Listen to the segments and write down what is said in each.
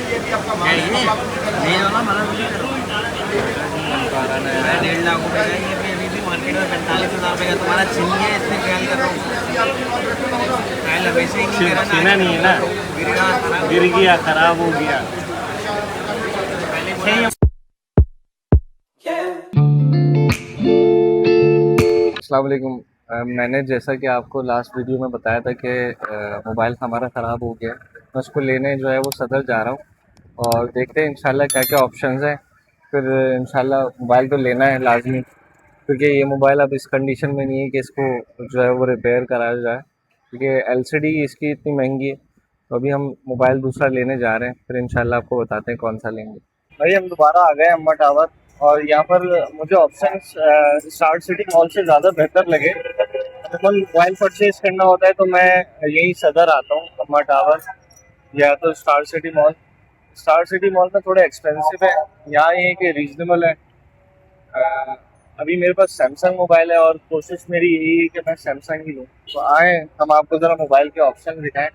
ये वाला मतलब मुझे करो। मैं 1.5 लाख रुपए का ये अभी भी मार्केट में 45,000 रुपये का तुम्हारा छीन है, इसमें ट्रायल कर रहा हूँ। ट्रायल वैसे ही नहीं, मेरा छीना नहीं है ना, गिर गया, खराब हो गया। अस्सलाम वालेकुम। मैंने जैसा कि आपको लास्ट वीडियो में बताया था कि मोबाइल हमारा ख़राब हो गया। मैं उसको लेने जो है वो सदर जा रहा हूँ और देखते हैं इंशाल्लाह क्या क्या ऑप्शंस हैं। फिर इंशाल्लाह मोबाइल तो लेना है लाजमी, क्योंकि ये मोबाइल अब इस कंडीशन में नहीं है कि इसको जो है वो रिपेयर कराया जाए, क्योंकि एलसीडी इसकी इतनी महंगी है। तो अभी हम मोबाइल दूसरा लेने जा रहे हैं, फिर इंशाल्लाह आपको बताते हैं कौन सा लेंगे। भाई हम दोबारा आ गए अम्मा टावर, और यहाँ पर मुझे ऑप्शन स्टार्ट सिटी मॉल से ज़्यादा बेहतर लगे। अगर मोबाइल परचेज करना होता है तो मैं यही सदर आता हूँ, अम्मा टावर या तो star city mall. Star city mall में थोड़ा एक्सपेंसिव है, यहाँ ये कि रीजनेबल है। अ, अभी मेरे पास सैमसंग मोबाइल है और कोशिश मेरी यही है कि मैं सैमसंग ही लूँ। तो आए हम आपको ज़रा मोबाइल के ऑप्शन दिखाएं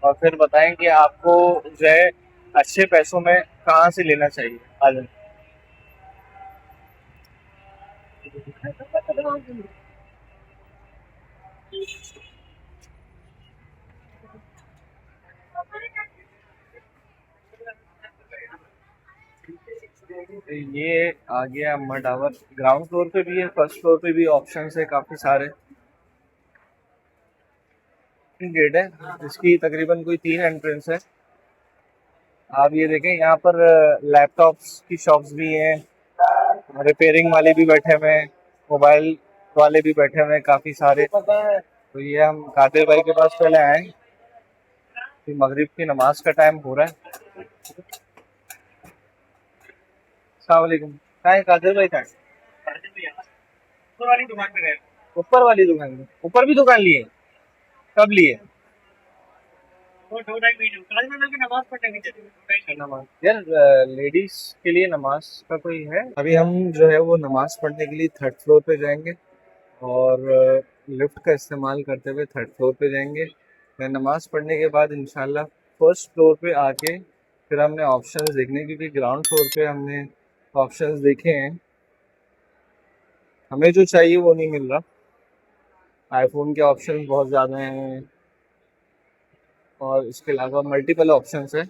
और फिर बताएं कि आपको जो है अच्छे पैसों में कहाँ से लेना चाहिए। आ जाए। ये आ गया अम्मा टावर। ग्राउंड फ्लोर पे भी है, फर्स्ट फ्लोर पे भी ऑप्शन है काफ़ी सारे। गेट है, इसकी तकरीबन कोई 3 एंट्रेंस है। आप ये देखें, यहाँ पर लैपटॉप्स की शॉप्स भी हैं, रिपेयरिंग वाले भी बैठे हुए हैं, मोबाइल वाले भी बैठे हुए हैं काफ़ी सारे। तो ये हम कादिर भाई के पास पहले आए कि मगरिब की नमाज का टाइम हो रहा है। अस्सलाम वालेकुम। कहाँ है कादिर भाई? कहाँ ऊपर वाली दुकान पे गए। ऊपर वाली दुकान में? ऊपर भी दुकान लिए? कब लिए? नमाज पढ़ने नमाज यार, लेडीज के लिए नमाज का कोई है? अभी हम जो है वो नमाज पढ़ने के लिए 3rd फ्लोर पे जाएंगे और लिफ्ट का इस्तेमाल करते हुए 3rd फ्लोर पे जाएंगे। फिर नमाज पढ़ने के बाद इंशाल्लाह 1st फ्लोर पे आके फिर हमने ऑप्शंस देखने, क्योंकि ग्राउंड फ्लोर पे हमने ऑप्शंस देखे हैं, हमें जो चाहिए वो नहीं मिल रहा। आईफोन के ऑप्शन बहुत ज़्यादा हैं और इसके अलावा मल्टीपल ऑप्शंस है।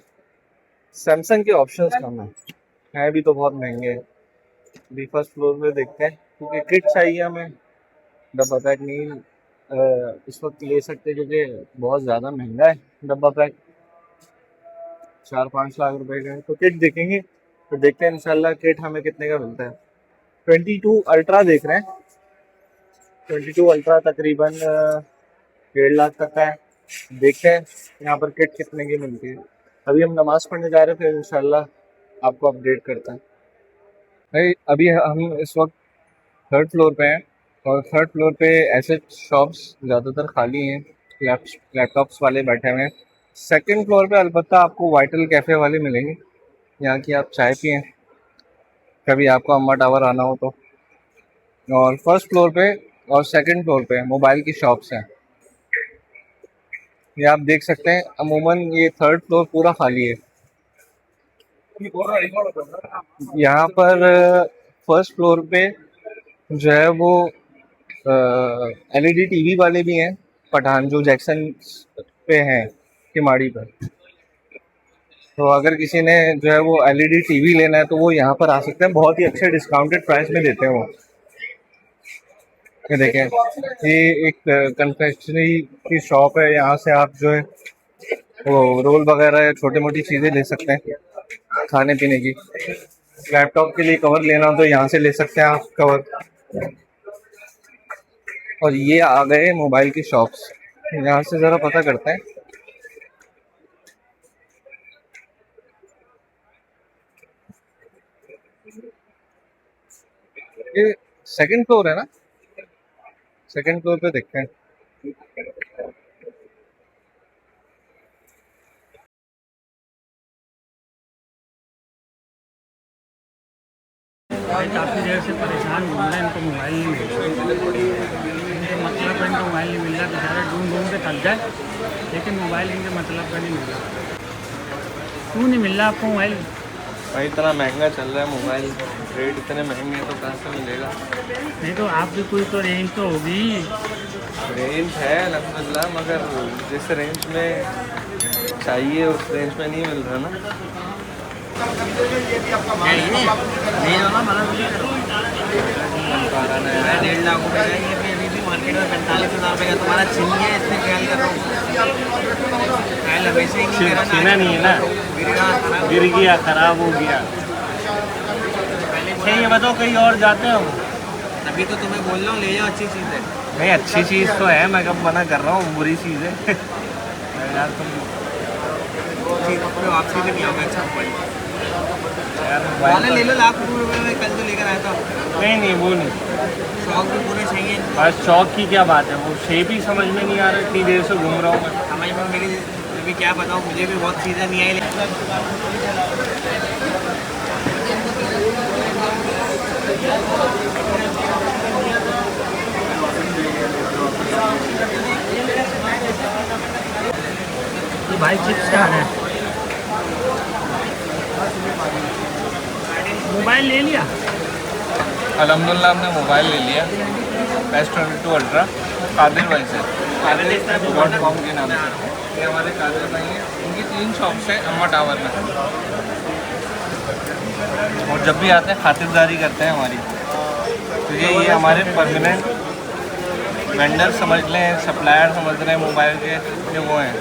सैमसंग के ऑप्शंस कम है भी तो बहुत महंगे हैं। अभी 1st फ्लोर पे देखते हैं, क्योंकि किट चाहिए हमें। डब्बा पैक नहीं इस वक्त ले सकते, क्योंकि बहुत ज़्यादा महंगा है डब्बा पैक, 4-5 लाख रुपए का है। तो किट देखेंगे, तो देखते हैं इंशाल्लाह किट हमें कितने का मिलता है। 22 अल्ट्रा देख रहे हैं। 22 अल्ट्रा तकरीबन 1.5 लाख तक का है। देखते हैं यहाँ पर किट कितने की मिलती है। अभी हम नमाज़ पढ़ने जा रहे हैं, फिर इंशाल्लाह आपको अपडेट करता है। भाई अभी हम इस वक्त 3rd फ्लोर पे हैं और 3rd फ्लोर पे ऐसे शॉप्स ज़्यादातर खाली हैं, लैपटॉप्स वाले बैठे हुए हैं। 2nd फ्लोर पे अलबत्ता आपको वाइटल कैफ़े वाले मिलेंगे, यहाँ की आप चाय पिएँ कभी आपको अम्मा टावर आना हो तो। और 1st फ्लोर पे और 2nd फ्लोर पे मोबाइल की शॉप्स हैं, ये आप देख सकते हैं। अमूमन ये 3rd फ्लोर पूरा खाली है। यहाँ पर 1st फ्लोर पे जो है वो एलईडी टीवी वाले भी हैं, पठान जो जैक्सन पे हैं किमाड़ी पर। तो अगर किसी ने जो है वो एलईडी टीवी लेना है तो वो यहाँ पर आ सकते हैं, बहुत ही अच्छे डिस्काउंटेड प्राइस में देते हैं वो। ये देखें, ये एक कन्फेक्शनरी की शॉप है, यहाँ से आप जो है वो रोल वगैरह या छोटी मोटी चीज़ें ले सकते हैं खाने पीने की। लैपटॉप के लिए कवर लेना हो तो यहाँ से ले सकते हैं आप कवर। और ये आ गए मोबाइल की शॉप्स, यहाँ से ज़रा पता करते हैं। ये 2nd फ्लोर है ना? 2nd फ्लोर पे देखते हैं। काफ़ी देर से परेशान घूम रहे हैं, इनको मोबाइल नहीं मिल रहा। इनके मतलब का इनको मोबाइल नहीं मिल रहा, बेचारे ढूंढ ढूंढ के थक जाए, लेकिन मोबाइल इनके मतलब का नहीं मिल रहा। क्यों नहीं मिल रहा आपको मोबाइल? भाई इतना महंगा चल रहा है मोबाइल, रेट इतने महंगे हैं तो कहाँ से मिलेगा। नहीं तो आपकी कोई तो रेंज तो होगी। रेंज है अलहमदिल्ला, मगर जिस रेंज में चाहिए उस रेंज में नहीं मिल रहा ना। ले लो ना, मना नहीं करो। 1.5 लाख रुपए का ये अभी भी मार्केट में 45,000 रुपये का तुम्हारा छीन है, इसलिए ट्रायल कर रहा हूँ। ट्रायल हमेशा ही नहीं करा छीना नहीं है ना, गिरेगा, खराब गिर गया, खराब हो गया। अच्छा ये बताओ कहीं और जाते हो? अभी तो तुम्हें बोल रहा हूँ ले जाओ, अच्छी चीज़ है। नहीं अच्छी चीज़ तो है, मैं कब मना कर रहा हूँ, बुरी चीज़ है। यार तुम चीज़ पे वापसी भी नहीं होगा। अच्छा मोबाइल यार वाले मोबाइल ले लो, लाख रुपये में कल जो लेकर आया था। नहीं वो नहीं, शौक भी पूरे चाहिए। बस शौक की क्या बात है, वो शेप ही समझ में नहीं आ रहा, इतनी देर से घूम रहा हूँ मैं। समझ में मेरी अभी क्या बताऊँ, मुझे भी बहुत चीज़ें नहीं आई। तो भाई चिप्स क्या है? मोबाइल ले लिया? अल्हम्दुलिल्लाह हमने मोबाइल ले लिया S22 अल्ट्रा कादिर भाई से, कादिर.com के नाम से। ये हमारे कादिर भाई हैं, उनकी 3 शॉप्स है अम्मा टावर में, और जब भी आते हैं खातिरदारी करते हैं हमारी। तो ये हमारे परमानेंट वेंडर समझ लें, सप्लायर समझ रहे हैं मोबाइल के, ये वो हैं।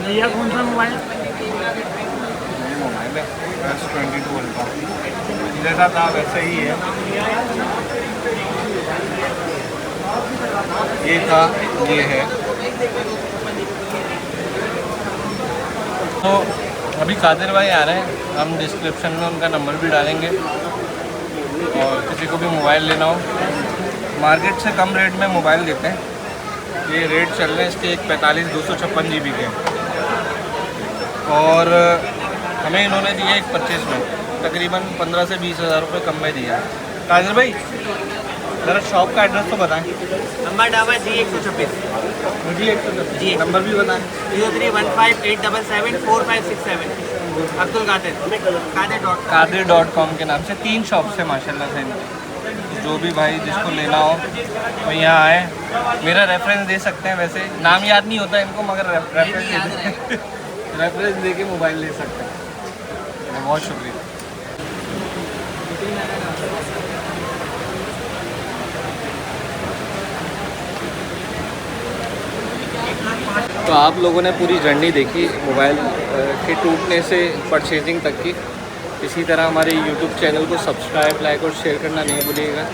लिया कौन सा मोबाइल? ये मोबाइल है S22 अल्ट्रा, जैसा था वैसे ही है। ये था, ये है। तो अभी कादिर भाई आ रहे हैं, हम डिस्क्रिप्शन में उनका नंबर भी डालेंगे, और किसी को भी मोबाइल लेना हो मार्केट से कम रेट में मोबाइल देते हैं। ये रेट चल रहे हैं इसके 145 GB के, और हमें इन्होंने दिया एक परचेज में तकरीबन 15 से 20 हज़ार रुपये कम में दिया है। कादिर भाई ज़रा शॉप का एड्रेस तो बताएं। नंबर डाबा G126 मुझे जी नंबर भी बताएं। 0315874567 अब्दुल कादिर.com के नाम से 3 शॉप्स है माशाल्लाह से। जो भी भाई जिसको लेना हो वो यहाँ आए, मेरा रेफरेंस दे सकते हैं। वैसे नाम याद नहीं होता इनको, मगर रेफरेंस दे के मोबाइल ले सकते हैं। बहुत शुक्रिया। तो आप लोगों ने पूरी जर्नी देखी मोबाइल के टूटने से परचेजिंग तक की। इसी तरह हमारे YouTube चैनल को सब्सक्राइब, लाइक और शेयर करना नहीं भूलिएगा।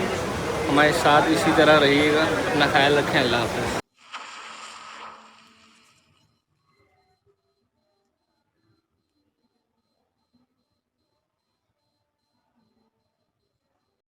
हमारे साथ इसी तरह रहिएगा। अपना ख्याल रखें। अल्लाह हाफ़िज़।